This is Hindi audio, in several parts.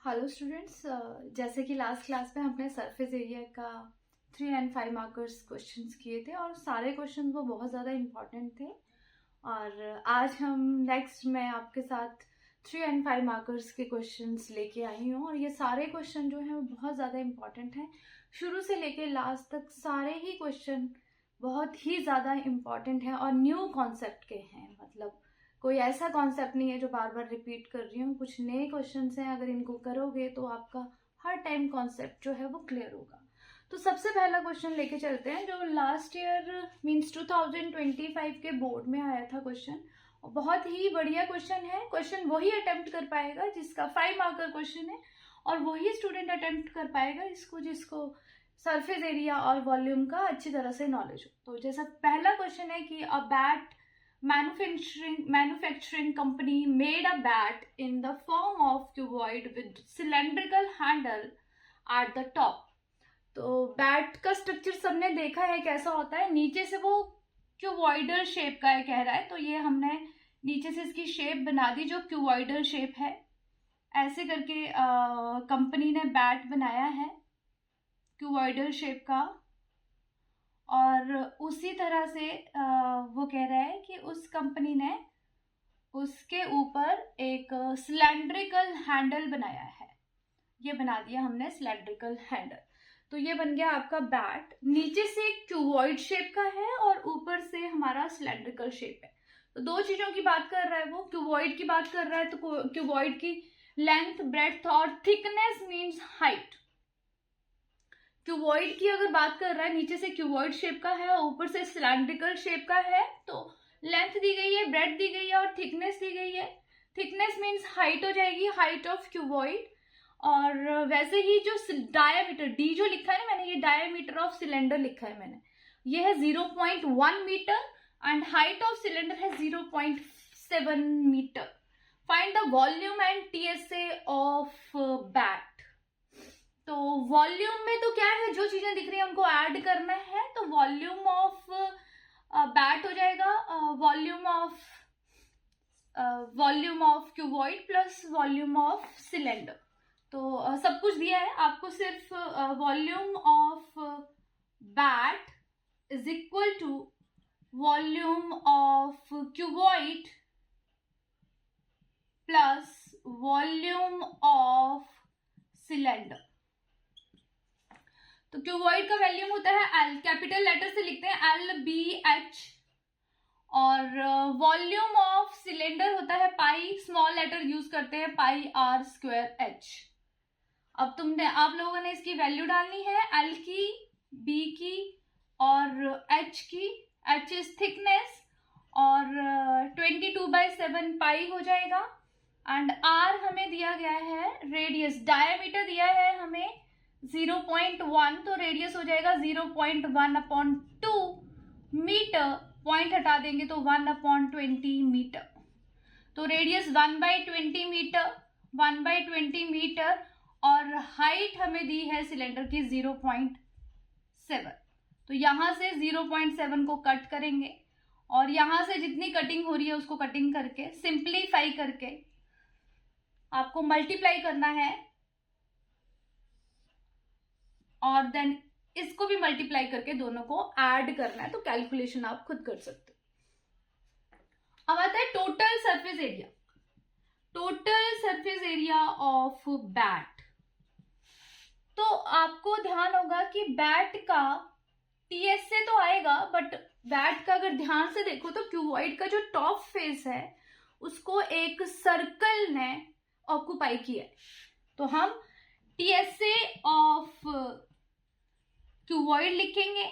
हेलो स्टूडेंट्स, जैसे कि लास्ट क्लास में हमने सरफेस एरिया का 3 एंड 5 मार्कर्स क्वेश्चंस किए थे और सारे क्वेश्चंस वो बहुत ज़्यादा इम्पॉर्टेंट थे। और आज हम नेक्स्ट मैं आपके साथ 3 एंड 5 मार्कर्स के क्वेश्चंस लेके आई हूँ और ये सारे क्वेश्चन जो हैं वो बहुत ज़्यादा इम्पॉर्टेंट हैं। शुरू से लेके लास्ट तक सारे ही क्वेश्चन बहुत ही ज़्यादा इम्पॉर्टेंट हैं और न्यू कॉन्सेप्ट के हैं। मतलब कोई ऐसा कॉन्सेप्ट नहीं है जो बार बार रिपीट कर रही हूँ, कुछ नए क्वेश्चंस हैं। अगर इनको करोगे तो आपका हर टाइम कॉन्सेप्ट जो है वो क्लियर होगा। तो सबसे पहला क्वेश्चन लेके चलते हैं जो लास्ट ईयर मींस 2025 के बोर्ड में आया था क्वेश्चन। और बहुत ही बढ़िया क्वेश्चन है। क्वेश्चन वही अटेम्प्ट कर पाएगा जिसका 5 मार्कर क्वेश्चन है और वही स्टूडेंट अटेम्प्ट कर पाएगा इसको जिसको सरफेस एरिया और वॉल्यूम का अच्छी तरह से नॉलेज हो। तो जैसा पहला क्वेश्चन है कि a bat manufacturing company made a bat in the form of cuboid with cylindrical handle at the top। तो बैट का स्ट्रक्चर सबने देखा है कैसा होता है। नीचे से वो क्यूबॉइडल शेप का है कह रहा है, तो ये हमने नीचे से इसकी शेप बना दी जो क्यूबॉइडल शेप है। ऐसे करके कंपनी ने बैट बनाया है क्यूबॉइडल शेप का। और उसी तरह से वो कह रहा है कि उस कंपनी ने उसके ऊपर एक सिलेंड्रिकल हैंडल बनाया है। ये बना दिया हमने सिलेंड्रिकल हैंडल। तो ये बन गया आपका बैट। नीचे से क्यूबॉइड शेप का है और ऊपर से हमारा सिलेंड्रिकल शेप है। तो दो चीजों की बात कर रहा है वो। क्यूबॉइड की बात कर रहा है तो क्यूबॉइड की लेंथ, ब्रेड्थ और थिकनेस मीन्स हाइट। क्यूबॉइड की अगर बात कर रहा है, नीचे से क्यूबॉइड शेप का है और ऊपर से सिलेंड्रिकल शेप का है, तो लेंथ दी गई है, ब्रेड्थ दी गई है और थिकनेस दी गई है। थिकनेस मीन्स हाइट हो जाएगी, हाइट ऑफ क्यूबॉइड। और वैसे ही जो डायमीटर डी जो लिखा है ना मैंने, ये डायमीटर ऑफ सिलेंडर लिखा है मैंने, ये है 0.1 metre and height of cylinder है 0.7 metre. Find the volume and TSA of bat. तो वॉल्यूम में तो क्या है, जो चीजें दिख रही है उनको ऐड करना है। तो वॉल्यूम ऑफ बैट हो जाएगा volume of cuboid plus volume of cylinder. तो सब कुछ दिया है आपको, सिर्फ volume of bat is equal to volume of cuboid plus volume of cylinder. तो क्यूबॉइड का वॉल्यूम होता है एल, कैपिटल लेटर से लिखते हैं LBH। और वॉल्यूम ऑफ सिलेंडर होता है पाई, स्मॉल लेटर यूज करते हैं πr²h। अब आप लोगों ने इसकी वैल्यू डालनी है, L की, B की और H की। H इज थिकनेस और 22/7 पाई हो जाएगा। एंड R हमें दिया गया है रेडियस, डायमीटर दिया है हमें 0.1, तो रेडियस हो जाएगा 0.1/2 मीटर। पॉइंट हटा देंगे तो 1/20 मीटर। तो रेडियस 1/20 मीटर, 1/20 मीटर। और हाइट हमें दी है सिलेंडर की 0.7। तो यहां से 0.7 को कट करेंगे और यहां से जितनी कटिंग हो रही है उसको कटिंग करके सिंप्लीफाई करके आपको मल्टीप्लाई करना है और देन इसको भी मल्टीप्लाई करके दोनों को ऐड करना है। तो कैलकुलेशन आप खुद कर सकते हो। अब आता है total surface area. Total surface area of bat. तो आपको ध्यान होगा कि बैट का टीएसए तो आएगा, बट बैट का अगर ध्यान से देखो तो क्यूबॉइड का जो टॉप फेस है उसको एक सर्कल ने ऑक्यूपाई किया है। तो हम टीएसए ऑफ क्यूबॉइड लिखेंगे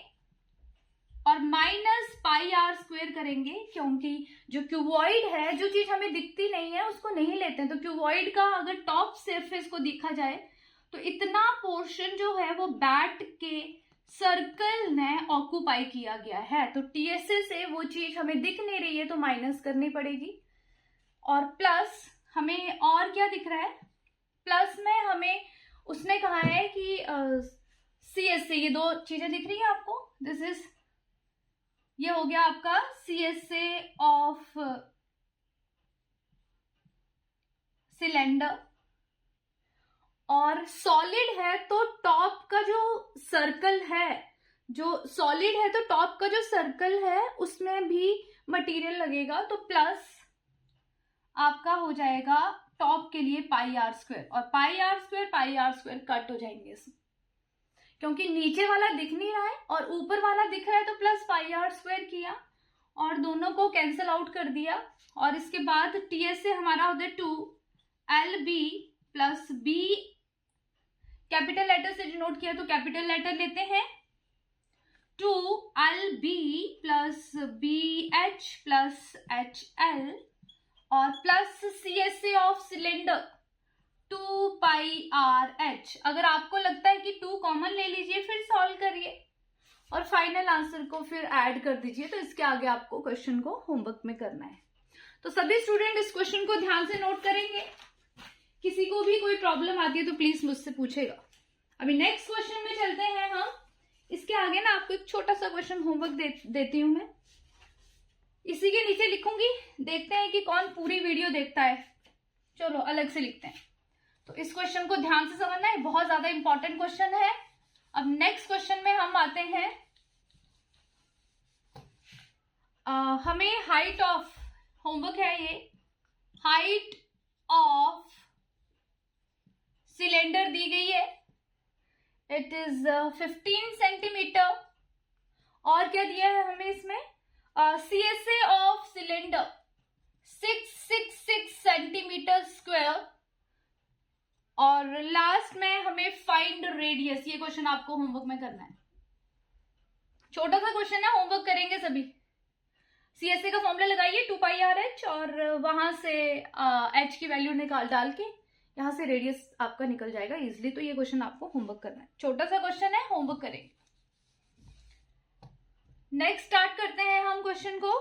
और माइनस πr² करेंगे, क्योंकि जो क्यूबॉइड है, जो चीज हमें दिखती नहीं है उसको नहीं लेते हैं। तो क्यूबॉइड का अगर टॉप सरफेस को देखा जाए तो इतना पोर्शन जो है वो बैट के सर्कल ने ऑक्यूपाई किया गया है। तो टीएसए से वो चीज हमें दिख नहीं रही है तो माइनस करनी पड़ेगी। और प्लस हमें और क्या दिख रहा है, प्लस में हमें उसने कहा है कि CSA, ये दो चीजें दिख रही है आपको, दिस इज, ये हो गया आपका CSA ऑफ सिलेंडर। और सॉलिड है तो टॉप का जो सर्कल है, जो सॉलिड है तो टॉप का जो सर्कल है उसमें भी मटेरियल लगेगा, तो प्लस आपका हो जाएगा टॉप के लिए पाई आर स्क्वायर, और पाई आर स्क्वायर कट हो जाएंगे इसमें, क्योंकि नीचे वाला दिख नहीं रहा है और ऊपर वाला दिख रहा है, तो प्लस पाई आर स्क्वायर किया और दोनों को कैंसिल आउट कर दिया। और इसके बाद टीएस से हमारा होता है 2LB plus B, capital letter से डिनोट किया तो कैपिटल लेटर लेते हैं, 2LB plus BH plus HL और plus CSA of cylinder 2πRH। अगर आपको लगता है कि 2 कॉमन ले लीजिए, फिर सॉल्व करिए और फाइनल आंसर को फिर ऐड कर दीजिए। तो इसके आगे आपको क्वेश्चन को होमवर्क में करना है। तो सभी स्टूडेंट इस क्वेश्चन को ध्यान से नोट करेंगे। किसी को भी कोई प्रॉब्लम आती है तो प्लीज मुझसे पूछेगा। अभी नेक्स्ट क्वेश्चन में चलते हैं हम। इसके आगे ना आपको एक छोटा सा क्वेश्चन होमवर्क देती हूं मैं, इसी के नीचे लिखूंगी, देखते हैं कि कौन पूरी वीडियो देखता है। चलो अलग से लिखते हैं। तो इस क्वेश्चन को ध्यान से समझना है, बहुत ज्यादा इंपॉर्टेंट क्वेश्चन है। अब नेक्स्ट क्वेश्चन में हम आते हैं, हमें हाइट ऑफ, होमवर्क है ये, हाइट ऑफ सिलेंडर दी गई है, इट इज 15 सेंटीमीटर। और क्या दिया है हमें इसमें, CSA of cylinder 666 centimetre square. और लास्ट में हमें फाइंड रेडियस, ये क्वेश्चन आपको होमवर्क में करना है। छोटा सा क्वेश्चन है, होमवर्क करेंगे सभी। CSA का फॉर्मूला लगाइए 2πRH और वहां से H की वैल्यू डाल के यहां से रेडियस आपका निकल जाएगा इजिली। तो ये क्वेश्चन आपको होमवर्क करना है, छोटा सा क्वेश्चन है, होमवर्क करेंगे। नेक्स्ट स्टार्ट करते हैं हम क्वेश्चन को।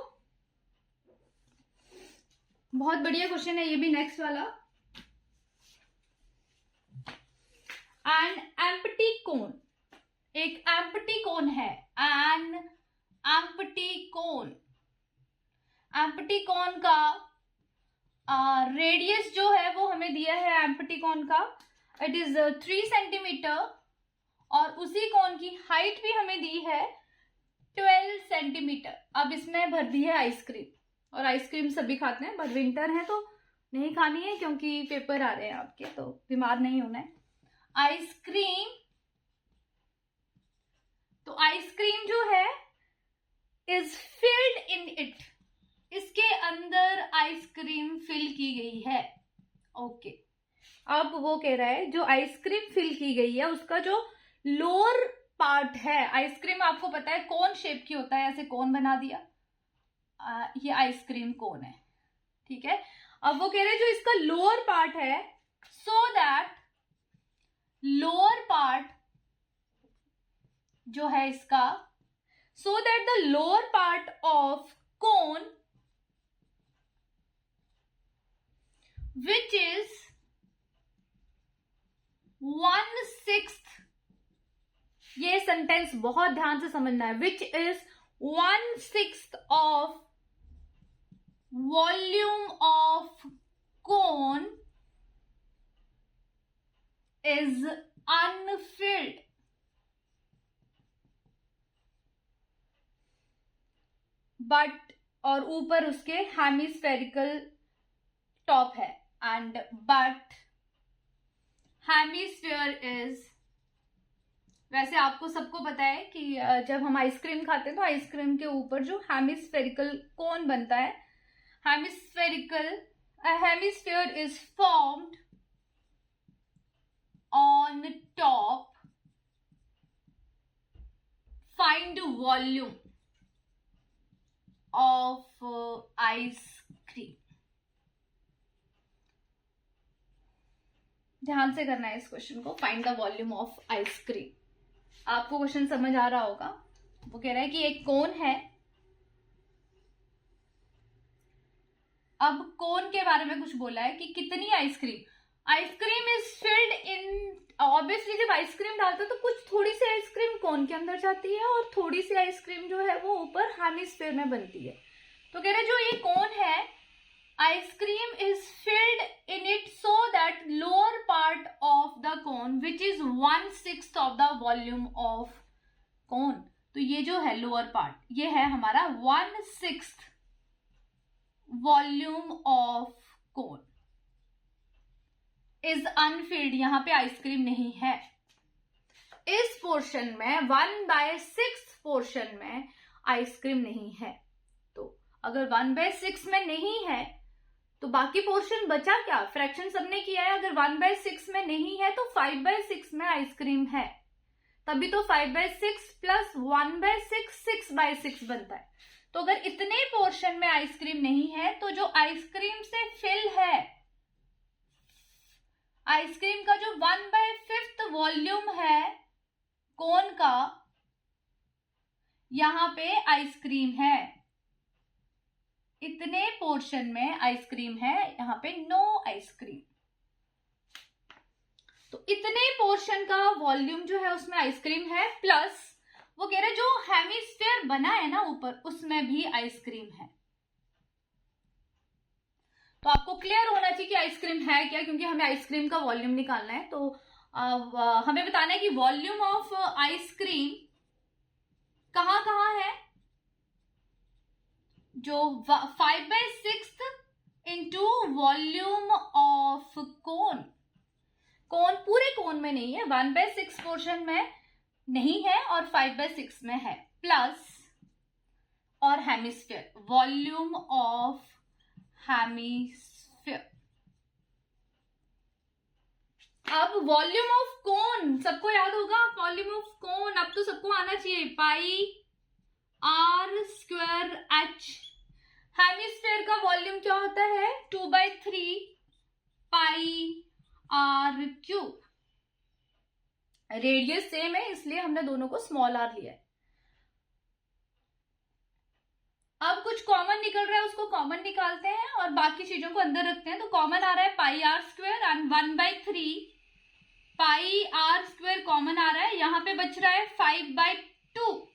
बहुत बढ़िया क्वेश्चन है ये भी, नेक्स्ट वाला। एन एम्प्टी कोन, एक एम्प्टी कोन है, एन एम्प्टी कोन, एम्प्टी कोन का रेडियस जो है वो हमें दिया है एम्प्टी कोन का, इट इज 3 सेंटीमीटर। और उसी कोन की हाइट भी हमें दी है 12 सेंटीमीटर। अब इसमें भर दी है आइसक्रीम, और आइसक्रीम सभी खाते हैं, बट विंटर है तो नहीं खानी है क्योंकि पेपर आ रहे हैं आपके, तो बीमार नहीं होना है। आइसक्रीम, तो आइसक्रीम जो है इज फिल्ड इन इट, इसके अंदर आइसक्रीम फिल की गई है। ओके, अब वो कह रहा है जो आइसक्रीम फिल की गई है उसका जो लोअर पार्ट है, आइसक्रीम आपको पता है कोन शेप की होता है, ऐसे कोन बना दिया, ये आइसक्रीम कोन है, ठीक है। अब वो कह रहे हैं जो इसका लोअर पार्ट है, सो दैट लोअर पार्ट जो है इसका, so that the lower part of cone which is 1/6, ये सेंटेंस बहुत ध्यान से समझना है, which is 1/6 of volume of cone is unfilled। But, और ऊपर उसके हेमिस्फेरिकल टॉप है, एंड बट हेमिस्फीयर इज, वैसे आपको सबको पता है कि जब हम आइसक्रीम खाते हैं तो आइसक्रीम के ऊपर जो हेमिस्फेरिकल कोन बनता है, hemisphere is formed on top. Find volume of ice cream. ध्यान से करना है इस क्वेश्चन को, find the volume of ice cream. आपको क्वेश्चन समझ आ रहा होगा। वो कह रहा है कि एक कोन है, अब कोन के बारे में कुछ बोला है कि कितनी ice cream, ice cream is filled in, obviously जब आइसक्रीम डालते हैं तो कुछ थोड़ी सी आइसक्रीम कोन के अंदर जाती है और थोड़ी सी आइसक्रीम जो है वो ऊपर हेमिस्फीयर में बनती है। तो कह रहे जो ये कोन है, ice cream is filled in it so that lower part of the cone which is 1/6 of the volume of cone. तो ये जो है लोअर पार्ट, ये है हमारा 1/6 volume of cone is Anfield, यहां पे आइसक्रीम नहीं है। इस पोर्शन में 1/6 पोर्शन में आइसक्रीम नहीं है। तो अगर 1/6 में नहीं है तो बाकी पोर्शन बचा क्या, फ्रैक्शन सबने किया है। अगर 1/6 में नहीं है तो 5/6 में आइसक्रीम है, तभी तो 5/6 प्लस 1/6 6/6 बनता है। तो अगर इतने पोर्शन में आइसक्रीम नहीं है तो जो आइसक्रीम से फिल है, आइसक्रीम का जो 1/5 वॉल्यूम है कोन का, यहां पे आइसक्रीम है। इतने पोर्शन में आइसक्रीम है, यहां पे नो आइसक्रीम। तो इतने पोर्शन का वॉल्यूम जो है उसमें आइसक्रीम है, प्लस वो कह रहे जो हेमिस्फीयर बना है ना ऊपर, उसमें भी आइसक्रीम है। तो आपको क्लियर होना चाहिए कि आइसक्रीम है क्या, क्योंकि हमें आइसक्रीम का वॉल्यूम निकालना है। तो हमें बताना है कि वॉल्यूम ऑफ आइसक्रीम कहां कहां है। जो 5/6 इंटू वॉल्यूम ऑफ कोन, कोन पूरे कोन में नहीं है, 1/6 पोर्शन में नहीं है और 5/6 में है, प्लस और हेमिस्फीयर, वॉल्यूम ऑफ हेमिस्फीयर। अब वॉल्यूम ऑफ कोन सबको याद होगा, वॉल्यूम ऑफ कोन अब तो सबको आना चाहिए, πr²h। हेमिस्फीयर का वॉल्यूम क्या होता है, 2/3 πr3। रेडियस सेम है इसलिए हमने दोनों को स्मॉल आर लिया है। अब कुछ कॉमन निकल रहा है, उसको कॉमन निकालते हैं और बाकी चीजों को अंदर रखते हैं। तो कॉमन आ रहा है πr² एंड 1/3 πr² कॉमन आ रहा है। यहां पे बच रहा है 5/2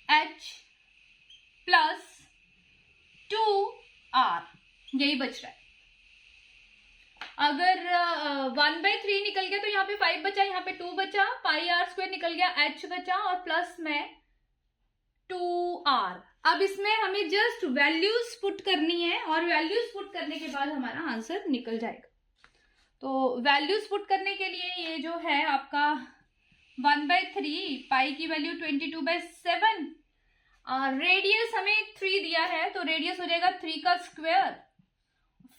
h प्लस 2r, यही बच रहा है। अगर 1/3 निकल गया तो यहाँ पे 5 बचा, यहाँ पे 2 बचा, πr² निकल गया, h बचा और प्लस में 2r। अब इसमें हमें जस्ट वैल्यूज पुट करनी है और वैल्यूज पुट करने के बाद हमारा आंसर निकल जाएगा। तो वैल्यूज पुट करने के लिए ये जो है आपका 1/3, पाई की वैल्यू 22/7, रेडियस हमें 3 दिया है तो रेडियस हो जाएगा 3 का स्क्वायर,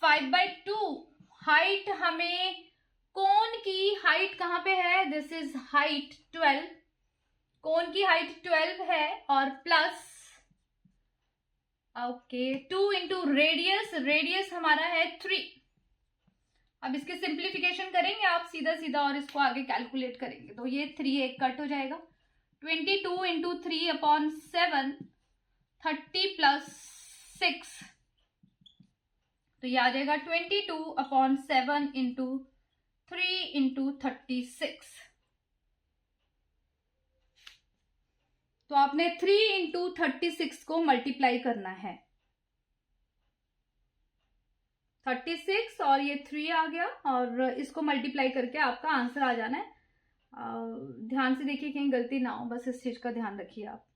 5/2। हाइट हमें कोन की हाइट कहां पे है, दिस इज हाइट 12, कोन की हाइट 12 है और plus okay 2 into radius, radius हमारा है 3। अब इसके सिंप्लीफिकेशन करेंगे आप सीधा सीधा और इसको आगे कैलकुलेट करेंगे तो ये 3 एक कट हो जाएगा, 22 इंटू 3/7, 30 प्लस 6, तो ये आ जाएगा 22/7 इंटू 3 इंटू 36। तो आपने 3 इंटू 36 को मल्टीप्लाई करना है, 36 और ये 3 आ गया और इसको मल्टीप्लाई करके आपका आंसर आ जाना है। ध्यान से देखिए कहीं गलती ना हो, बस इस चीज का ध्यान रखिए आप।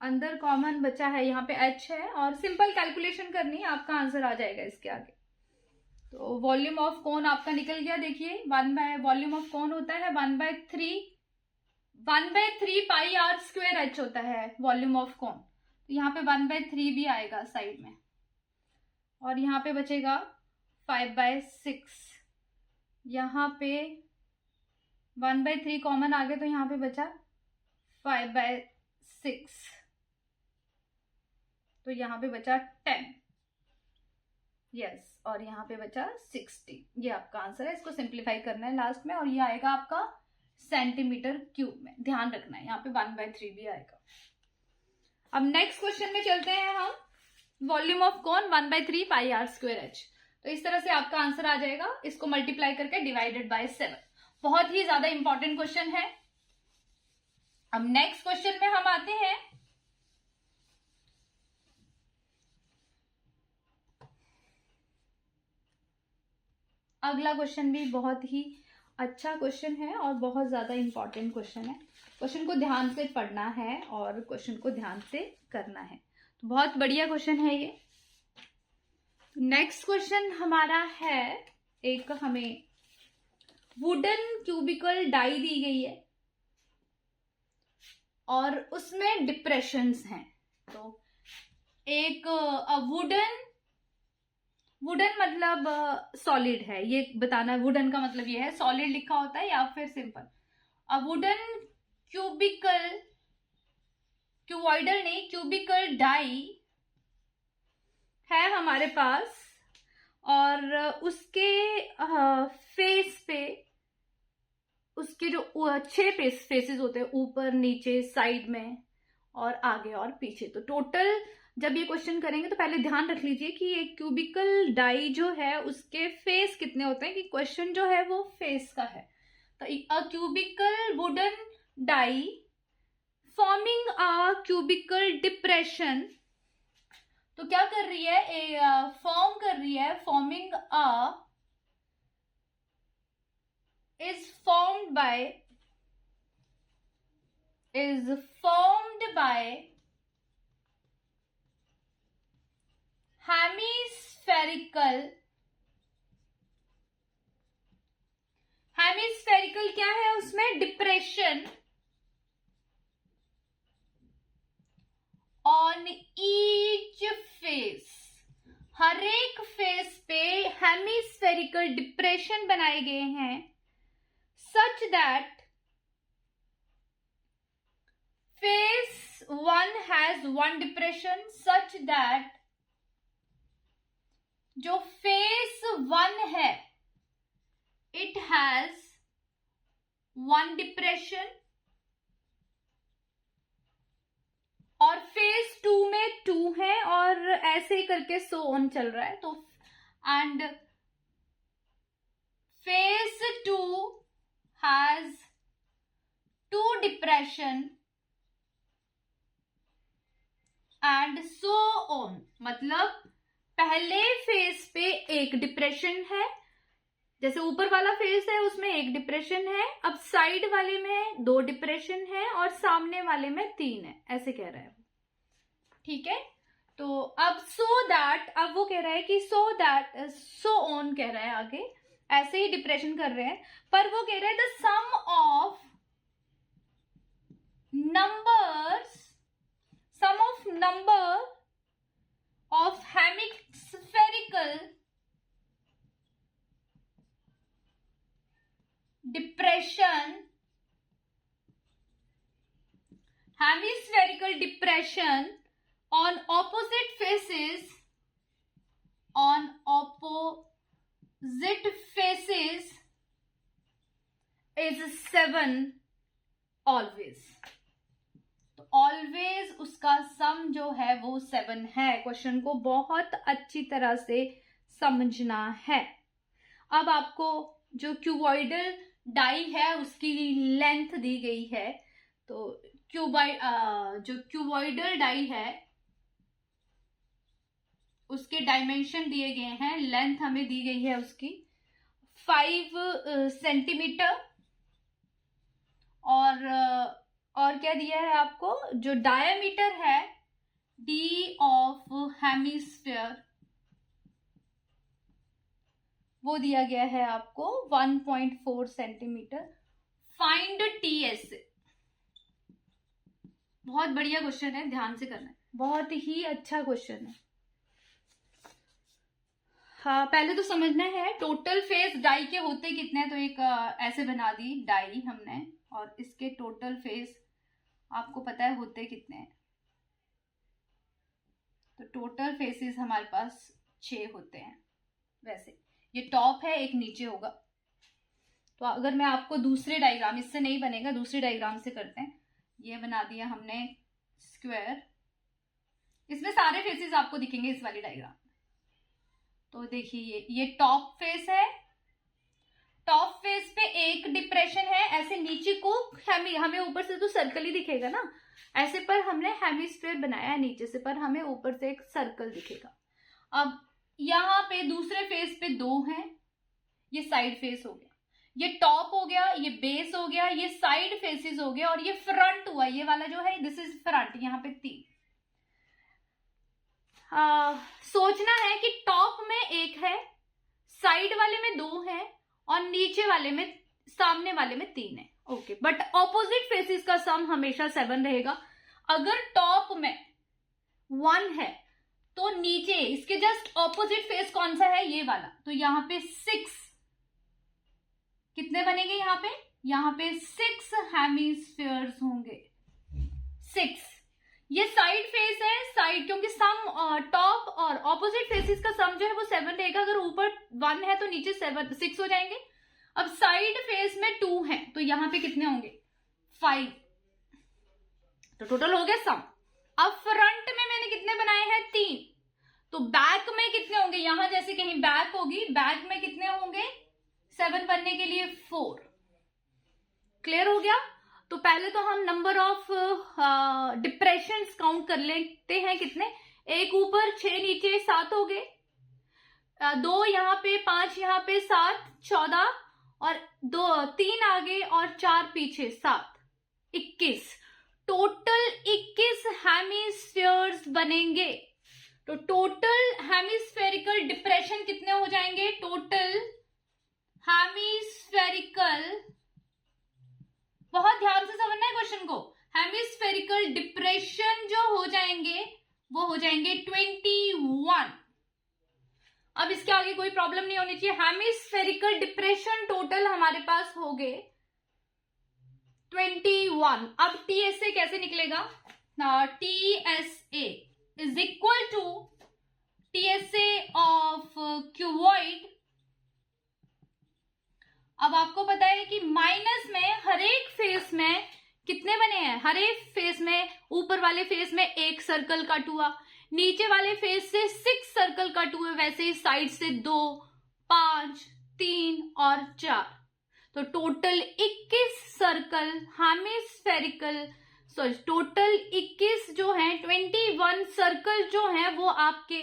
अंदर कॉमन बचा है, यहाँ पे h है और सिंपल कैलकुलेशन करनी है, आपका आंसर आ जाएगा इसके आगे। तो वॉल्यूम ऑफ कोन आपका निकल गया, देखिए वॉल्यूम ऑफ कोन होता है 1/3 πr² होता है वॉल्यूम ऑफ कोन। तो यहाँ पे 1/3 भी आएगा साइड में और यहाँ पे बचेगा 5/6। यहाँ पे 1/3 कॉमन आ गया तो यहाँ पे बचा 5/6, तो यहाँ पे बचा 10, यस, और यहाँ पे बचा 60। ये आपका आंसर है, इसको सिंप्लीफाई करना है लास्ट में और ये आएगा आपका सेंटीमीटर क्यूब में, ध्यान रखना है यहाँ पे 1/3 भी आएगा। अब नेक्स्ट क्वेश्चन में चलते हैं हम, वॉल्यूम ऑफ कोन 1/3 πr²h। तो इस तरह से आपका आंसर आ जाएगा, इसको मल्टीप्लाई करके डिवाइडेड बाय 7। बहुत ही ज्यादा इंपॉर्टेंट क्वेश्चन है। अब नेक्स्ट क्वेश्चन में हम आते हैं, अगला क्वेश्चन भी बहुत ही अच्छा क्वेश्चन है और बहुत ज़्यादा इम्पॉर्टेंट क्वेश्चन है। क्वेश्चन को ध्यान से पढ़ना है और क्वेश्चन को ध्यान से करना है। तो बहुत बढ़िया क्वेश्चन है ये। नेक्स्ट क्वेश्चन हमारा है, एक हमें वुडन क्यूबिकल डाई दी गई है और उसमें डिप्रेशंस हैं। तो एक वुडन मतलब सॉलिड है, ये बताना है। वुडन का मतलब ये है सॉलिड लिखा होता है या फिर सिंपल। वुडन क्यूबॉइडल नहीं, क्यूबिकल डाई है हमारे पास और उसके फेस पे, उसके जो 6 फेसेस होते हैं, ऊपर नीचे साइड में और आगे और पीछे। तो टोटल जब ये क्वेश्चन करेंगे तो पहले ध्यान रख लीजिए कि एक क्यूबिकल डाई जो है उसके फेस कितने होते हैं, कि क्वेश्चन जो है वो फेस का है। तो a cubical wooden die forming a cubical depression, तो क्या कर रही है, फॉर्म कर रही है, forming a is formed by hemispherical क्या है उसमें, डिप्रेशन ऑन ईच फेस, हर एक फेस पे हेमिस्फेरिकल डिप्रेशन बनाए गए हैं, such that face 1 has 1 depression, such that जो फेस 1 है it has 1 depression और फेस 2 में 2 है और ऐसे ही करके सो ऑन चल रहा है। तो and face 2 has 2 depression and so on, मतलब पहले फेस पे एक डिप्रेशन है, जैसे ऊपर वाला फेस है उसमें एक डिप्रेशन है, अब साइड वाले में 2 डिप्रेशन है और सामने वाले में 3 है, ऐसे कह रहा है। ठीक है, तो अब सो दैट, अब वो कह रहा है कि सो ऑन कह रहा है आगे, ऐसे ही डिप्रेशन कर रहे हैं, पर वो कह रहा है the sum of number of hemispherical depression on opposite faces is 7 always। तो ऑलवेज उसका सम जो है वो 7 है। क्वेश्चन को बहुत अच्छी तरह से समझना है। अब आपको जो क्यूबॉइडल डाई है उसकी लेंथ दी गई है, तो जो क्यूबॉइडल डाई है उसके डायमेंशन दिए गए हैं, लेंथ हमें दी गई है उसकी 5 सेंटीमीटर और क्या दिया है आपको, जो डायमीटर है डी ऑफ हेमिस्फीयर वो दिया गया है आपको 1.4 सेंटीमीटर। फाइंड टीएस, बहुत बढ़िया क्वेश्चन है, ध्यान से करना है, बहुत ही अच्छा क्वेश्चन है। हाँ, पहले तो समझना है टोटल फेस डाई के होते कितने हैं, तो एक ऐसे बना दी डाई हमने और इसके टोटल फेस आपको पता है होते कितने हैं। तो टोटल फेसेस हमारे पास 6 होते हैं। वैसे ये टॉप है, एक नीचे होगा। तो अगर मैं आपको दूसरे डायग्राम, इससे नहीं बनेगा, दूसरे डायग्राम से करते हैं। ये बना दिया हमने स्क्वायर, इसमें सारे फेसेस आपको दिखेंगे इस वाली डायग्राम। तो देखिए ये टॉप फेस है, टॉप फेस पे एक डिप्रेशन है, ऐसे नीचे को हमें ऊपर से तो सर्कल ही दिखेगा ना, ऐसे पर हमने हेमिस्फीयर बनाया है नीचे से, पर हमें ऊपर से एक सर्कल दिखेगा। अब यहाँ पे दूसरे फेस पे 2 हैं, ये साइड फेस हो गया, ये टॉप हो गया, ये बेस हो गया, ये साइड फेसेस हो गया, और ये फ्रंट हुआ, ये वाला जो है दिस इज फ्रंट, यहाँ पे 3। सोचना है कि टॉप में 1 है, साइड वाले में 2 है, और नीचे वाले में, सामने वाले में 3 है। ओके, बट ऑपोजिट फेसेस का सम हमेशा 7 रहेगा। अगर टॉप में 1 है तो नीचे इसके जस्ट ऑपोजिट फेस कौन सा है, ये वाला, तो यहाँ पे 6 कितने बनेंगे, यहाँ पे 6 हेमिस्फीयर्स होंगे, 6। ये साइड फेस है, साइड, क्योंकि सम टॉप और ऑपोजिट फेसेस का सम जो है वो 7 रहेगा। अगर ऊपर 1 है तो नीचे 6 हो जाएंगे। अब साइड फेस में 2 है तो यहाँ पे कितने होंगे, 5, तो टोटल हो गया सम। अब फ्रंट में मैंने कितने बनाए हैं, 3, तो बैक में कितने होंगे, यहां जैसे कहीं बैक होगी, बैक में कितने होंगे, 7 बनने के लिए 4। क्लियर हो गया। तो पहले तो हम नंबर ऑफ डिप्रेशन काउंट कर लेते हैं, कितने, 1 ऊपर, 6 नीचे, 7 हो गए, 2 यहाँ पे, 5 यहाँ पे, 7, 14, और 3 आगे और 4 पीछे, 7, 21। टोटल 21 हेमिस्फीयर्स बनेंगे। तो टोटल हेमिस्फेरिकल डिप्रेशन कितने हो जाएंगे, टोटल हेमिस्फेरिकल, बहुत ध्यान से समझना है क्वेश्चन को, हेमिस्फेरिकल डिप्रेशन जो हो जाएंगे वो हो जाएंगे 21। अब इसके आगे कोई प्रॉब्लम नहीं होनी चाहिए। हेमिस्फेरिकल डिप्रेशन टोटल हमारे पास हो गए 21। अब टीएसए कैसे निकलेगा, TSA is equal to TSA of cuboid. अब आपको पता है कि माइनस में हर एक फेस में कितने बने हैं, हर एक फेस में, ऊपर वाले फेस में 1 सर्कल कट हुआ, नीचे वाले फेस से 6 सर्कल कट हुए, वैसे ही साइड से 2, 5, 3 और 4, तो total 21 circle hemispherical, sorry total 21 जो है, 21 सर्कल जो है वो आपके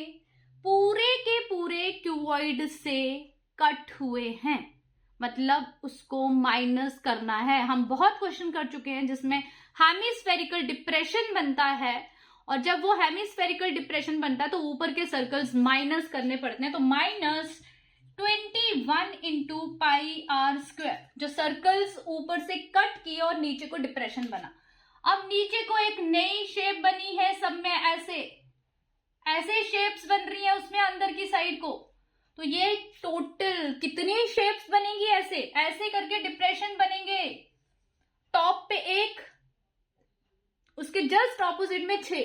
पूरे के पूरे क्यूबॉइड से कट हुए हैं। मतलब उसको माइनस करना है। हम बहुत क्वेश्चन कर चुके हैं जिसमें हेमिस्फेरिकल डिप्रेशन बनता है, और जब वो हेमिस्फेरिकल डिप्रेशन बनता है तो ऊपर के सर्कल्स माइनस करने पड़ते हैं। तो minus 21 into pi r square, जो सर्कल्स ऊपर से कट किए और नीचे को डिप्रेशन बना। अब नीचे को एक नई शेप बनी है, सब में ऐसे ऐसे शेप्स बन रही है उसमें अंदर की साइड को, तो ये टोटल कितनी शेप्स बनेंगी, ऐसे ऐसे करके डिप्रेशन बनेंगे। टॉप पे 1, उसके जस्ट ऑपोजिट में 6,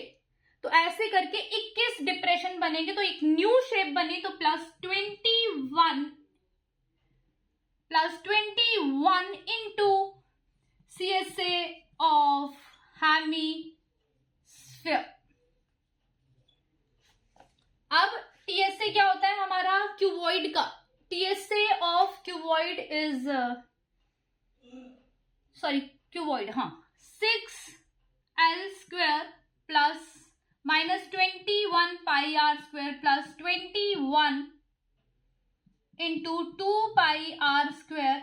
तो ऐसे करके 21 डिप्रेशन बनेंगे। तो एक न्यू शेप बनी, तो plus 21 into CSA of hemisphere. अब टीएसए क्या होता है हमारा क्यूबॉइड का, TSA of cuboid is, sorry cuboid, हाँ, 6L square plus minus 21 pi r square plus 21 into 2 pi r square,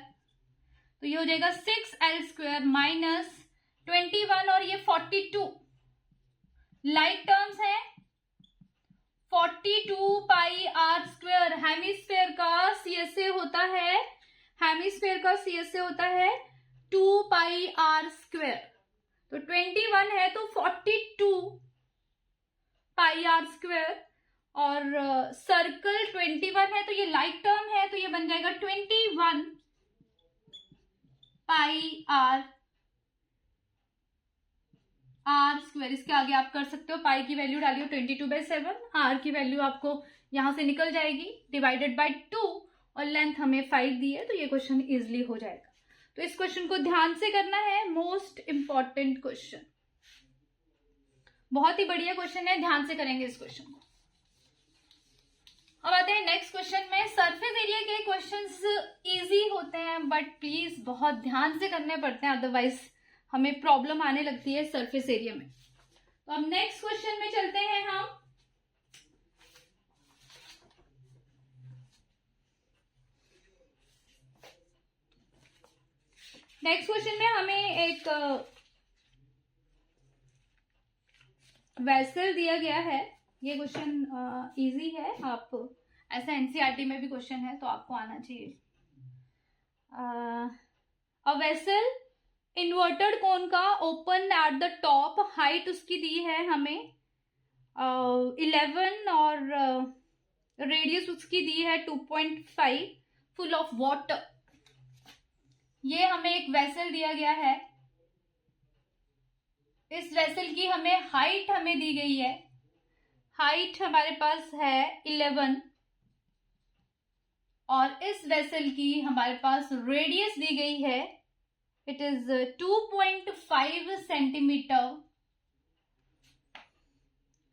तो ये हो जाएगा 6L स्क्वायर माइनस 21 और ये 42 लाइट टर्म्स है, 42 पाई आर स्क्वायर। हेमिस्फेयर का सीएसए होता है, हेमिस्फेयर का सीएसए होता है 2 पाई आर स्क्वायर, तो 21 है तो 42 पाई आर स्क्वायर, और सर्कल 21 है तो ये लाइट टर्म है, तो ये बन जाएगा 21 पाई आर स्क्वायर। इसके आगे आप कर सकते हो, पाई की वैल्यू डालियो 22/7, आर की वैल्यू आपको यहां से निकल जाएगी, डिवाइडेड बाय 2, और लेंथ हमें 5 दी है, तो ये क्वेश्चन इजिली हो जाएगा। तो इस क्वेश्चन को ध्यान से करना है, मोस्ट इंपॉर्टेंट क्वेश्चन, बहुत ही बढ़िया क्वेश्चन है, ध्यान से करेंगे इस क्वेश्चन को। अब आते हैं नेक्स्ट क्वेश्चन में। सरफेस एरिया के क्वेश्चंस इजी होते हैं, बट प्लीज बहुत ध्यान से करने पड़ते हैं, अदरवाइज हमें प्रॉब्लम आने लगती है सरफेस एरिया में। तो अब नेक्स्ट क्वेश्चन में चलते हैं हम। नेक्स्ट क्वेश्चन में हमें एक वेसल दिया गया है। ये क्वेश्चन इजी है, आप ऐसा एनसीईआरटी में भी क्वेश्चन है तो आपको आना चाहिए। अ वेसल इन्वर्टेड कोन का open at the top, height उसकी दी है हमें 11 और रेडियस उसकी दी है 2.5, फुल ऑफ वाटर। ये हमें एक वेसल दिया गया है। इस वेसल की हमें हाइट हमें दी गई है, हाइट हमारे पास है 11 और इस वेसल की हमारे पास रेडियस दी गई है, it is 2.5 centimetre,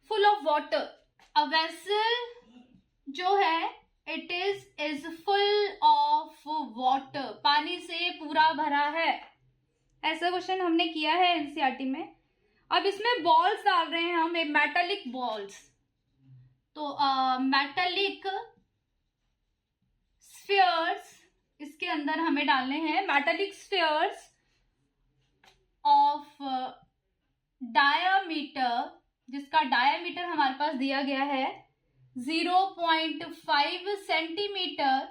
full of water. A vessel जो है it is full of water, पानी से पूरा भरा है। ऐसा क्वेश्चन हमने किया है एनसीईआरटी में। अब इसमें बॉल्स डाल रहे हैं हम, मेटालिक बॉल्स। तो मेटालिक स्फीयर्स इसके अंदर हमें डालने हैं, मेटालिक स्फीयर्स ऑफ डायामीटर, जिसका डायामीटर हमारे पास दिया गया है 0.5 centimetre,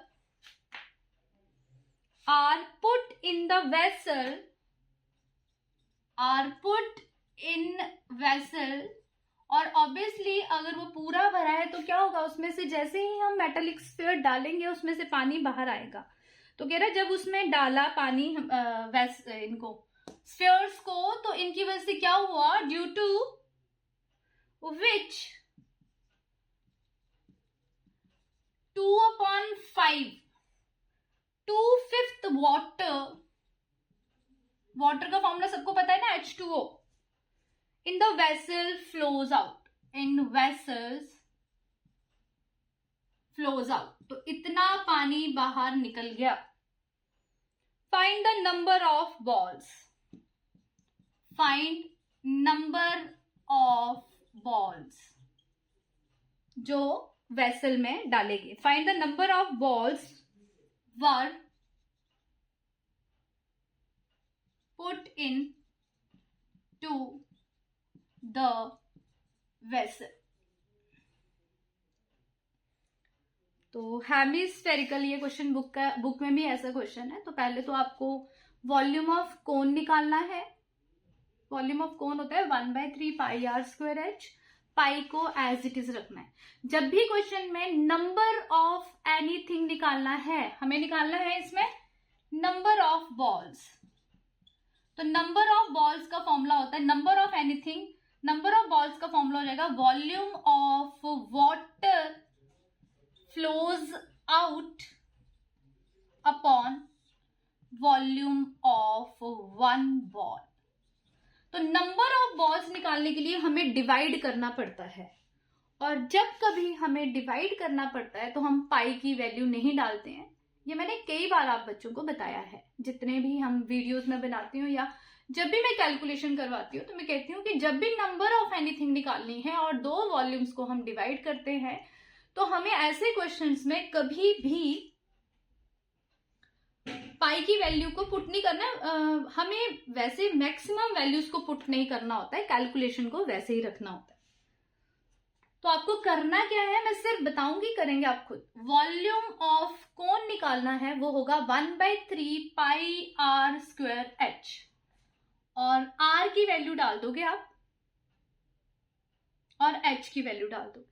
are put in the vessel, are put in vessel. और ऑब्वियसली अगर वो पूरा भरा है तो क्या होगा, उसमें से जैसे ही हम मेटालिक स्फीयर डालेंगे उसमें से पानी बाहर आएगा। तो कह रहा है जब उसमें डाला पानी इनको स्फीयर्स को, तो इनकी वजह से क्या हुआ, ड्यू टू विच 2/5 2/5 वाटर का फॉर्मूला सबको पता है ना, H2O, in the vessel flows out, in vessels flows out, तो इतना पानी बाहर निकल गया। find the number of balls, find number of balls जो वेसल में डालेंगे। find the number of balls were put in to the vessel। तो हेमिस्फेरिकल ये क्वेश्चन बुक में भी ऐसा क्वेश्चन है। तो पहले तो आपको वॉल्यूम ऑफ कोन निकालना है। वॉल्यूम ऑफ कोन होता है 1/3 पाई आर स्क्वायर एच, पाई को एज इट इज रखना है। जब भी क्वेश्चन में नंबर ऑफ एनीथिंग निकालना है, हमें निकालना है इसमें नंबर ऑफ बॉल्स। तो नंबर ऑफ बॉल्स का फॉर्मूला होता है number of anything, number of balls का फॉर्मूला हो जाएगा volume of water flows out upon volume of one ball. तो नंबर ऑफ बॉल्स निकालने के लिए हमें डिवाइड करना पड़ता है, और जब कभी हमें डिवाइड करना पड़ता है तो हम पाई की वैल्यू नहीं डालते हैं। ये मैंने कई बार आप बच्चों को बताया है, जितने भी हम वीडियोस में बनाती हूँ या जब भी मैं कैलकुलेशन करवाती हूँ तो मैं कहती हूँ कि जब भी नंबर ऑफ एनीथिंग निकालनी है और दो वॉल्यूम्स को हम डिवाइड करते हैं तो हमें ऐसे क्वेश्चंस में कभी भी पाई की वैल्यू को पुट नहीं करना। हमें वैसे मैक्सिमम वैल्यूज को पुट नहीं करना होता है, कैलकुलेशन को वैसे ही रखना होता है। तो आपको करना क्या है, मैं सिर्फ बताऊंगी, करेंगे आप खुद। वॉल्यूम ऑफ कोन निकालना है, वो होगा 1/3 पाई आर स्क्वायर एच, और आर की वैल्यू डाल दोगे आप और एच की वैल्यू डाल दोगे,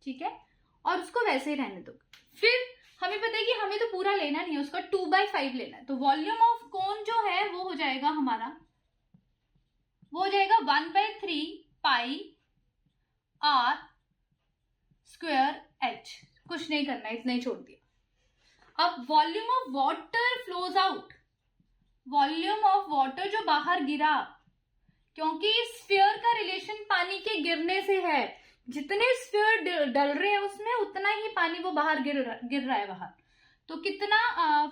ठीक है, और उसको वैसे ही रहने दोगे। फिर हमें पता है कि हमें तो पूरा लेना नहीं है, उसका 2/5 लेना है। तो वॉल्यूम ऑफ कोन जो है वो हो जाएगा हमारा, वो हो जाएगा 1/3 पाई आर स्क्वायर एच। कुछ नहीं करना, इतना ही छोड़ दिया। अब volume of water flows out, volume of water जो बाहर गिरा, क्योंकि स्फीयर का रिलेशन पानी के गिरने से है, जितने स्फीयर डल रहे हैं उसमें उतना ही पानी वो बाहर गिर रहा है बाहर। तो कितना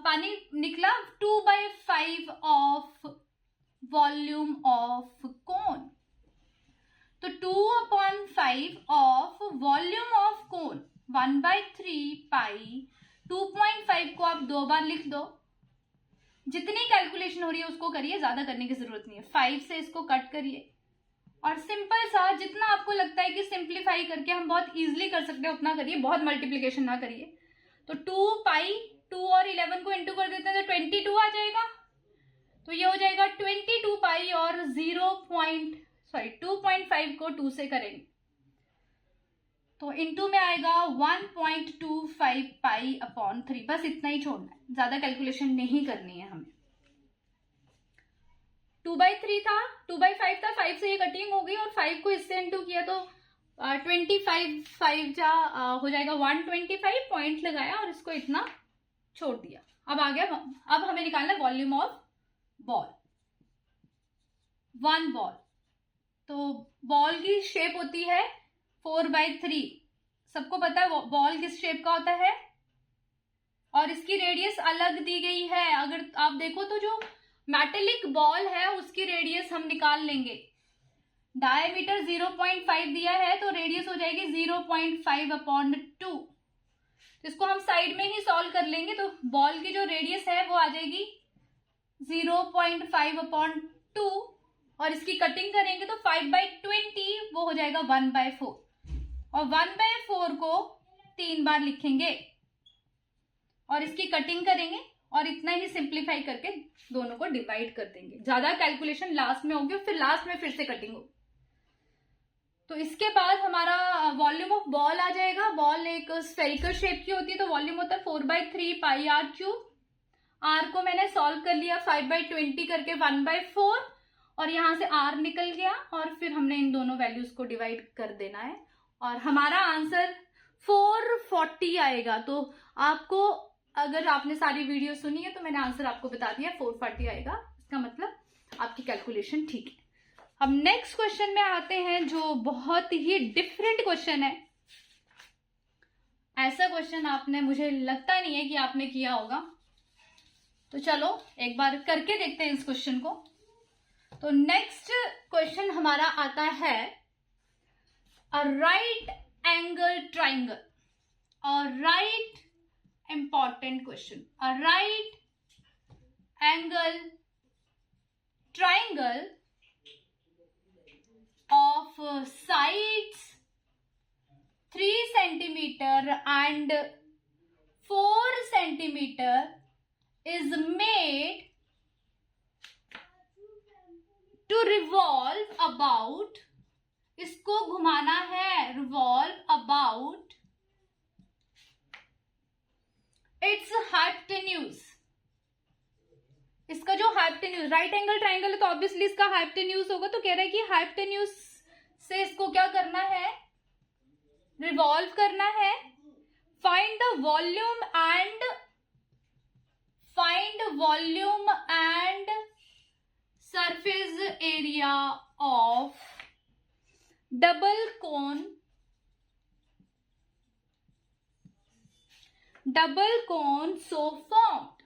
पानी निकला, 2/5 ऑफ वॉल्यूम ऑफ कोन। तो 2/5 ऑफ वॉल्यूम ऑफ कोन 1/3 पाई, 2.5 को आप 2 बार लिख दो, जितनी कैलकुलेशन हो रही है उसको करिए, ज्यादा करने की जरूरत नहीं है। 5 से इसको कट करिए और सिंपल सा जितना आपको लगता है कि सिंप्लीफाई करके हम बहुत इजीली कर सकते हैं उतना करिए, बहुत मल्टीप्लीकेशन ना करिए। तो 2 पाई 2 और 11 को इंटू कर देते हैं तो 22 आ जाएगा। तो ये हो जाएगा 22 पाई और 2.5 को 2 से करेंगे तो इंटू में आएगा 1.25 पाई अपॉन 3। बस इतना ही छोड़ना है, ज्यादा कैलकुलेशन नहीं करनी है हमें। 2/3 था, 2/5 था, 5 से ये कटिंग हो गई और 5 को इससे इंटू किया तो 25 5 जा हो जाएगा 125, पॉइंट लगाया और इसको इतना छोड़ दिया। अब आ गया, अब हमें निकालना वॉल्यूम ऑफ बॉल। 1 बॉल, तो बॉल की शेप होती है 4/3। सबको पता है बॉल किस शेप का होता है और इसकी रेडियस अलग दी गई है। अगर आप देखो तो जो मेटेलिक बॉल है उसकी रेडियस हम निकाल लेंगे। डायमीटर 0.5 दिया है तो रेडियस हो जाएगी 0.5/2। इसको हम साइड में ही सॉल्व कर लेंगे तो बॉल की जो रेडियस है वो आ जाएगी 0.5/2 और इसकी कटिंग करेंगे तो 5/20 वो हो जाएगा 1/4 और 1/4 को 3 बार लिखेंगे और इसकी कटिंग करेंगे और इतना ही सिंप्लीफाई करके दोनों को डिवाइड कर देंगे। ज्यादा कैलकुलेशन लास्ट में होगी, फिर लास्ट में फिर से कटिंग होगी। तो इसके बाद हमारा वॉल्यूम ऑफ बॉल आ जाएगा। बॉल एक स्फेरिकल शेप की होती है तो वॉल्यूम होता है 4/3 पाई r3। r को मैंने सॉल्व कर लिया 5/20 करके 1/4 और यहां से r निकल गया और फिर हमने इन दोनों वैल्यूज को डिवाइड कर देना है और हमारा आंसर 440 आएगा। तो आपको, अगर आपने सारी वीडियो सुनी है तो मैंने आंसर आपको बता दिया 440 आएगा, इसका मतलब आपकी कैलकुलेशन ठीक है। अब नेक्स्ट क्वेश्चन में आते हैं जो बहुत ही डिफरेंट क्वेश्चन है। ऐसा क्वेश्चन आपने, मुझे लगता नहीं है कि आपने किया होगा, तो चलो एक बार करके देखते हैं इस क्वेश्चन को। तो नेक्स्ट क्वेश्चन हमारा आता है अ राइट एंगल ट्राइंगल और right important question. A right angle triangle of sides 3 centimeter and 4 centimeter is made to revolve about, इसको घुमाना है, revolve about its hypotenuse। इसका जो हाइपोटेन्यूज, राइट एंगल ट्राइंगल है तो ऑब्वियसली इसका हाइपोटेन्यूज होगा। तो कह रहा है कि हाइपोटेन्यूज से इसको क्या करना है, रिवॉल्व करना है। Find the volume and surface area of double cone so formed.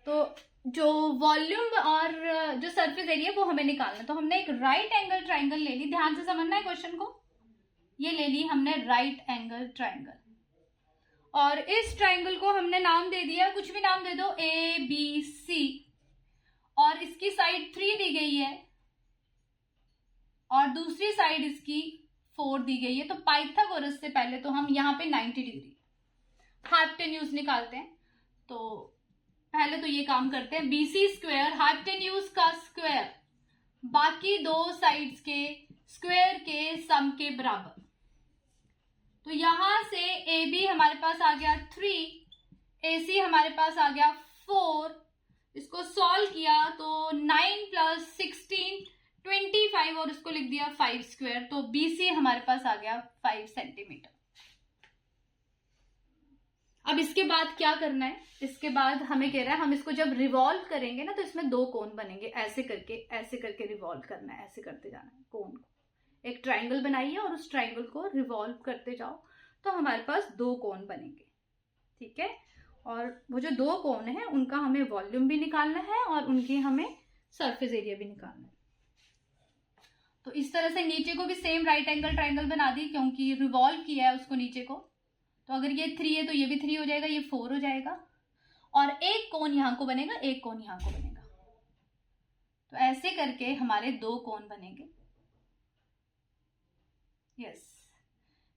तो जो वॉल्यूम और जो सरफेस एरिया वो हमें निकालना है। तो हमने एक राइट एंगल ट्राइंगल ले ली, ध्यान से समझना है क्वेश्चन को। ये ले ली हमने राइट एंगल ट्राइंगल और इस ट्राइंगल को हमने नाम दे दिया, कुछ भी नाम दे दो, ABC और इसकी साइड 3 दी गई है और दूसरी साइड इसकी 4 दी गई है। तो पाइथागोरस से पहले तो हम यहाँ पे 90 डिग्री हाइपोटेन्यूज निकालते हैं। तो पहले तो ये काम करते हैं, BC स्क्वायर हाइपोटेन्यूज का स्क्वायर बाकी दो साइड्स के स्क्वायर के सम के बराबर। तो यहां से AB हमारे पास आ गया 3, AC हमारे पास आ गया 4। इसको सॉल्व किया तो 9 + 16 25 और इसको लिख दिया 5 स्क्वायर। तो BC हमारे पास आ गया 5 सेंटीमीटर। अब इसके बाद क्या करना है, इसके बाद हमें कह रहा है हम इसको जब रिवॉल्व करेंगे ना तो इसमें 2 कोन बनेंगे। ऐसे करके रिवॉल्व करना है, ऐसे करते जाना है कोन को। एक ट्राइंगल बनाइए और उस ट्राइंगल को रिवॉल्व करते जाओ तो हमारे पास 2 कोन बनेंगे, ठीक है। और वो जो 2 कोन है उनका हमें वॉल्यूम भी निकालना है और उनकी हमें सरफेस एरिया भी निकालना है। तो इस तरह से नीचे को भी सेम राइट एंगल ट्राइंगल बना दी क्योंकि रिवॉल्व किया है उसको नीचे को। तो अगर ये 3 है तो ये भी 3 हो जाएगा, ये 4 हो जाएगा। और एक कोण यहाँ को बनेगा, एक कोण यहाँ को बनेगा। तो ऐसे करके हमारे 2 कोण बनेंगे। यस,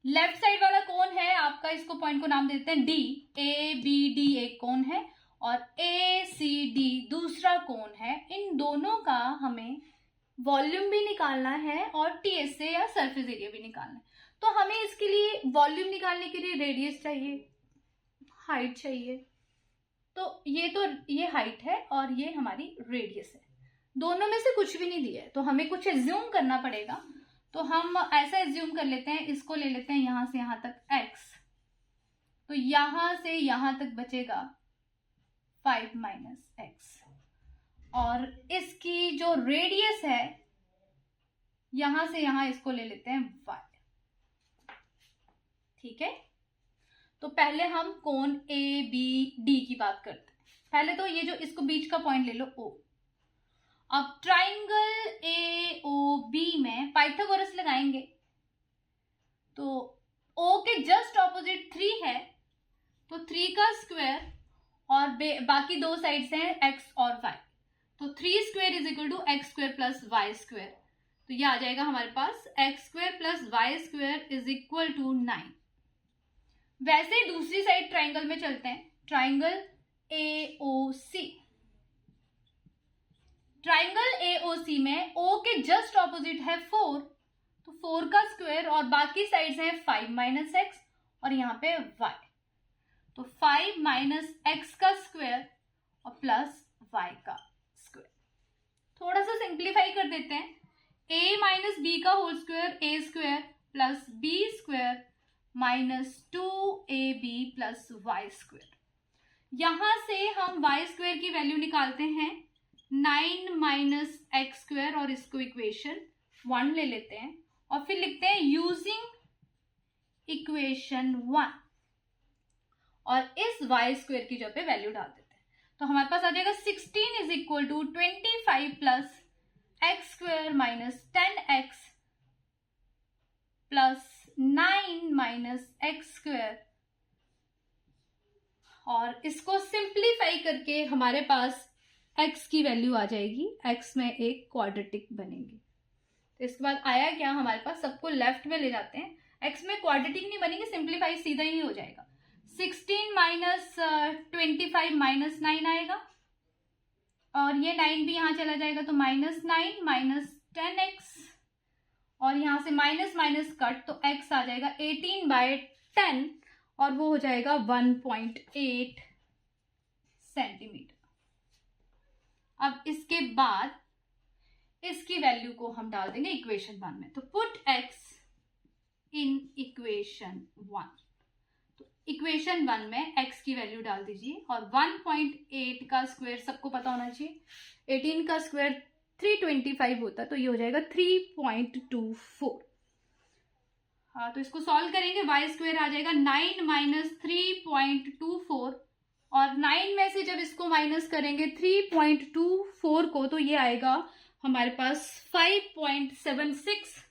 लेफ्ट साइड वाला कोण है आपका, इसको पॉइंट को नाम देते हैं डी। ए बी डी एक कोण है और ए सी डी दूसरा कोण है। इन दोनों का हमें वॉल्यूम भी निकालना है और टीएसए या सरफेस एरिया भी निकालना है। तो हमें इसके लिए वॉल्यूम निकालने के लिए रेडियस चाहिए, हाइट चाहिए। तो ये हाइट है और ये हमारी रेडियस है। दोनों में से कुछ भी नहीं दिया है तो हमें कुछ एज्यूम करना पड़ेगा। तो हम ऐसा एज्यूम कर लेते हैं, इसको ले लेते हैं यहां से यहां तक x, तो यहां से यहां तक बचेगा 5 माइनस एक्स, और इसकी जो रेडियस है यहां से यहां इसको ले लेते हैं y। ठीक है, तो पहले हम कोण ए बी डी की बात करते हैं। पहले तो ये जो इसको बीच का पॉइंट ले लो O। अब ट्राइंगल ए ओ बी में पाइथागोरस लगाएंगे तो O के जस्ट ऑपोजिट 3 है, तो 3 का स्क्वायर और बाकी 2 साइड्स हैं x और y, तो 3 square is equal to x square plus y square. तो ये आ जाएगा हमारे पास x square plus y square is equal to 9। वैसे ही दूसरी साइड ट्राइंगल में चलते हैं, ट्राइंगल AOC। ट्राइंगल AOC में O के जस्ट ऑपोजिट है 4, तो 4 का स्क्वायर और बाकी साइड्स हैं 5 माइनस एक्स और यहाँ पे y, तो 5 माइनस एक्स का स्क्वायर और प्लस y का स्क्वायर। थोड़ा सा सिंप्लीफाई कर देते हैं, a माइनस बी का whole square a square plus b square minus 2ab plus y square. यहां से हम y स्क्वायर की वैल्यू निकालते हैं 9 माइनस एक्स स्क्वायर और इसको इक्वेशन 1 ले लेते हैं और फिर लिखते हैं यूजिंग इक्वेशन 1 और इस y स्क्वायर की जगह पे वैल्यू डाल देते हैं। तो हमारे पास आ जाएगा 16 is equal to 25 plus x square minus 10x plus 9 minus x square, और इसको सिंप्लीफाई करके हमारे पास x की वैल्यू आ जाएगी, x में एक क्वाड्रेटिक बनेगी। तो इसके बाद आया क्या हमारे पास, सबको लेफ्ट में ले जाते हैं, x में क्वाड्रेटिक नहीं बनेगी, सिंप्लीफाई सीधा ही हो जाएगा। 16 माइनस 25 माइनस 9 आएगा और ये 9 भी यहाँ चला जाएगा, तो माइनस 9 माइनस 10x और यहाँ से माइनस माइनस कट, तो x आ जाएगा 18/10 और वो हो जाएगा 1.8 सेंटीमीटर। अब इसके बाद इसकी वैल्यू को हम डाल देंगे इक्वेशन 1 में, तो पुट x इन इक्वेशन 1। तो इक्वेशन 1 में x की वैल्यू डाल दीजिए और 1.8 का स्क्वायर सबको पता होना चाहिए, 18 का स्क्वायर 325 होता, तो ये हो जाएगा 3.24। हाँ, तो इसको सॉल्व करेंगे, y स्क्वायर आ जाएगा 9 माइनस 3.24 और 9 में से जब इसको माइनस करेंगे 3.24 को, तो ये आएगा हमारे पास 5.76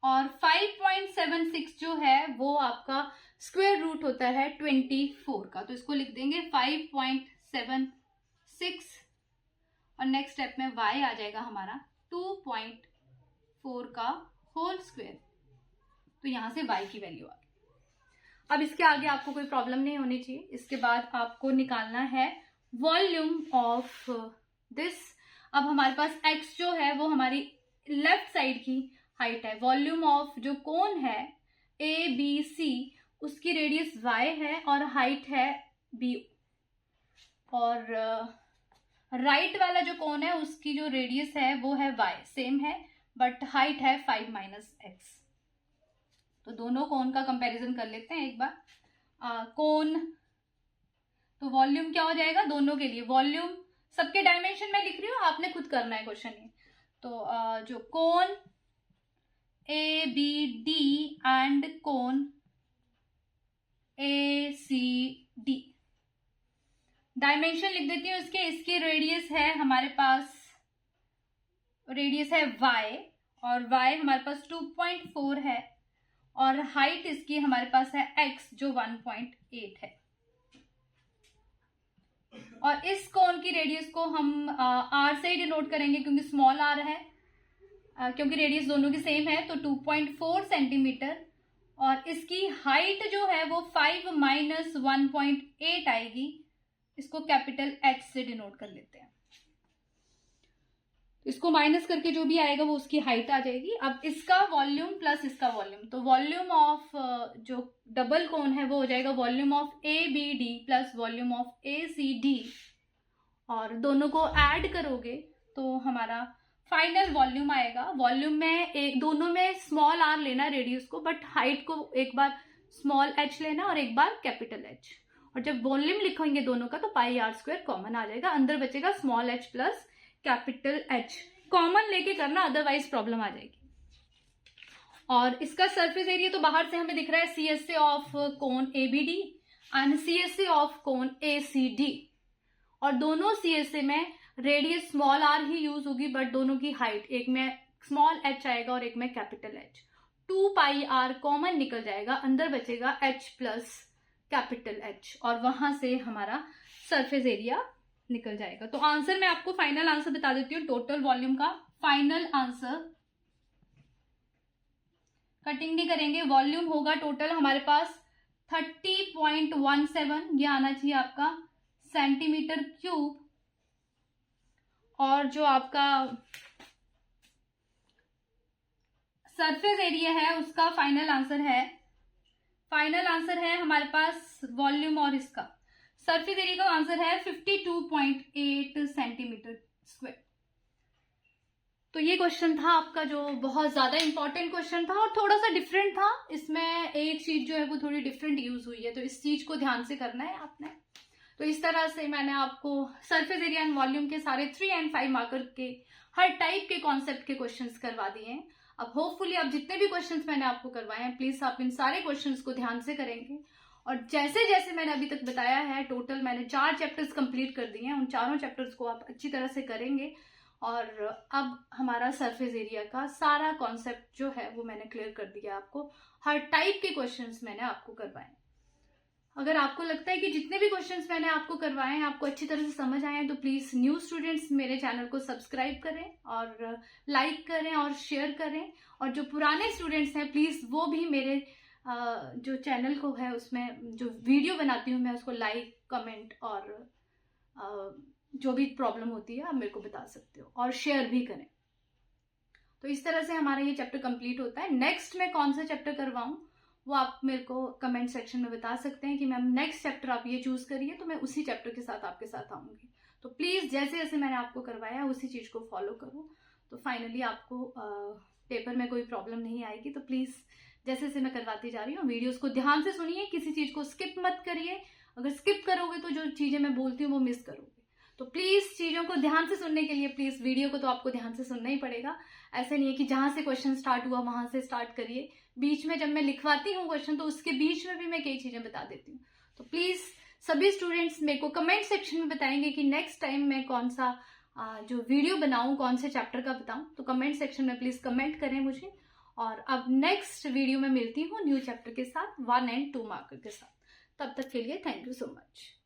और 5.76 जो है वो आपका स्क्वायर रूट होता है 24 का, तो इसको लिख देंगे 5.76 और नेक्स्ट स्टेप में y आ जाएगा हमारा 2.4 का होल स्क्वायर, तो यहां से y की वैल्यू आ गई। अब इसके आगे आपको कोई प्रॉब्लम नहीं होनी चाहिए। इसके बाद आपको निकालना है वॉल्यूम ऑफ दिस। अब हमारे पास x जो है वो हमारी लेफ्ट साइड की हाइट है, वॉल्यूम ऑफ जो कोन है ABC उसकी रेडियस y है और हाइट है b, और राइट वाला जो कोन है उसकी जो रेडियस है वो है y, सेम है बट हाइट है 5 माइनस एक्स। तो दोनों कोन का कंपैरिजन कर लेते हैं एक बार। कोन तो वॉल्यूम क्या हो जाएगा दोनों के लिए, वॉल्यूम सबके डायमेंशन में लिख रही हूँ, आपने खुद करना है क्वेश्चन ये। तो जो कोन ABD and cone ACD, dimension लिख देती हूँ इसके। इसकी रेडियस है हमारे पास, रेडियस है y और y हमारे पास 2.4 है और हाइट इसकी हमारे पास है x जो 1.8 है। और इस कोन की रेडियस को हम r से ही डिनोट करेंगे क्योंकि स्मॉल r है, क्योंकि रेडियस दोनों की सेम है, तो 2.4 सेंटीमीटर। और इसकी हाइट जो है वो 5 माइनस 1.8 आएगी, इसको कैपिटल H से डिनोट कर लेते हैं। इसको माइनस करके जो भी आएगा वो उसकी हाइट आ जाएगी। अब इसका वॉल्यूम प्लस इसका वॉल्यूम, तो वॉल्यूम ऑफ जो डबल कोन है वो हो जाएगा volume of ABD plus volume of ACD, और दोनों को ऐड करोगे तो हमारा फाइनल वॉल्यूम आएगा। वॉल्यूम में दोनों में स्मॉल r लेना रेडियस को, बट हाइट को एक बार स्मॉल h लेना और एक बार कैपिटल H। और जब वॉल्यूम लिखेंगे दोनों का तो पाई r स्क्वायर कॉमन आ जाएगा, अंदर बचेगा small h plus capital H। Common लेके करना, अदरवाइज प्रॉब्लम आ जाएगी। और इसका सरफेस एरिया तो बाहर से हमें दिख रहा है CSA of cone ABD and CSA of cone ACD, और दोनों CSA में रेडियस स्मॉल r ही यूज होगी, बट दोनों की हाइट एक में स्मॉल h आएगा और एक में कैपिटल H। 2 पाई r कॉमन निकल जाएगा, अंदर बचेगा h प्लस कैपिटल H, और वहां से हमारा सरफेस एरिया निकल जाएगा। तो आंसर मैं आपको फाइनल आंसर बता देती हूँ। टोटल वॉल्यूम का फाइनल आंसर, कटिंग नहीं करेंगे, वॉल्यूम होगा टोटल हमारे पास 30.17, ये आना चाहिए आपका सेंटीमीटर क्यूब। और जो आपका सरफेस एरिया है उसका फाइनल आंसर है हमारे पास वॉल्यूम और इसका सरफेस एरिया का आंसर है 52.8 सेंटीमीटर स्क्वायर। तो ये क्वेश्चन था आपका जो बहुत ज्यादा इंपॉर्टेंट क्वेश्चन था और थोड़ा सा डिफरेंट था। इसमें एक चीज जो है वो थोड़ी डिफरेंट यूज हुई है, तो इस चीज को ध्यान से करना है आपने। तो इस तरह से मैंने आपको सरफेस एरिया एंड वॉल्यूम के सारे 3 and 5 मार्कर के हर टाइप के कॉन्सेप्ट के क्वेश्चंस करवा दिए हैं। अब होपफुली अब जितने भी क्वेश्चंस मैंने आपको करवाए हैं, प्लीज आप इन सारे क्वेश्चंस को ध्यान से करेंगे। और जैसे जैसे मैंने अभी तक बताया है, टोटल मैंने 4 चैप्टर्स कंप्लीट कर दिए हैं, उन चारों चैप्टर्स को आप अच्छी तरह से करेंगे। और अब हमारा सरफेस एरिया का सारा कॉन्सेप्ट जो है वो मैंने क्लियर कर दिया आपको। हर टाइप के क्वेश्चंस मैंने आपको करवाए। अगर आपको लगता है कि जितने भी क्वेश्चंस मैंने आपको करवाए हैं आपको अच्छी तरह से समझ आए हैं, तो प्लीज न्यू स्टूडेंट्स मेरे चैनल को सब्सक्राइब करें और लाइक करें और शेयर करें। और जो पुराने स्टूडेंट्स हैं प्लीज वो भी मेरे जो चैनल को है उसमें जो वीडियो बनाती हूँ मैं उसको लाइक, कमेंट और जो भी प्रॉब्लम होती है आप मेरे को बता सकते हो, और शेयर भी करें। तो इस तरह से हमारा ये चैप्टर कंप्लीट होता है। नेक्स्ट मैं कौन सा चैप्टर करवाऊं वो आप मेरे को कमेंट सेक्शन में बता सकते हैं कि मैम नेक्स्ट चैप्टर आप ये चूज करिए, तो मैं उसी चैप्टर के साथ आपके साथ आऊंगी। तो प्लीज जैसे जैसे मैंने आपको करवाया उसी चीज को फॉलो करो, तो फाइनली आपको पेपर में कोई प्रॉब्लम नहीं आएगी। तो प्लीज जैसे जैसे मैं करवाती जा रही हूँ वीडियोस को ध्यान से सुनिए, किसी चीज को स्किप मत करिए। अगर स्किप करोगे तो जो चीजें मैं बोलती हूँ वो मिस करोगे। तो प्लीज चीजों को ध्यान से सुनने के लिए प्लीज वीडियो को तो आपको ध्यान से सुनना ही पड़ेगा। ऐसा नहीं है कि जहां से क्वेश्चन स्टार्ट हुआ वहां से स्टार्ट करिए। बीच में जब मैं लिखवाती हूँ क्वेश्चन तो उसके बीच में भी मैं कई चीजें बता देती हूँ। तो प्लीज सभी स्टूडेंट्स मेरे को कमेंट सेक्शन में बताएंगे कि नेक्स्ट टाइम मैं कौन सा जो वीडियो बनाऊं, कौन से चैप्टर का बताऊं। तो कमेंट सेक्शन में प्लीज कमेंट करें मुझे। और अब नेक्स्ट वीडियो में मिलती हूँ न्यू चैप्टर के साथ, 1 and 2 मार्कर के साथ। तब तक के लिए थैंक यू सो मच।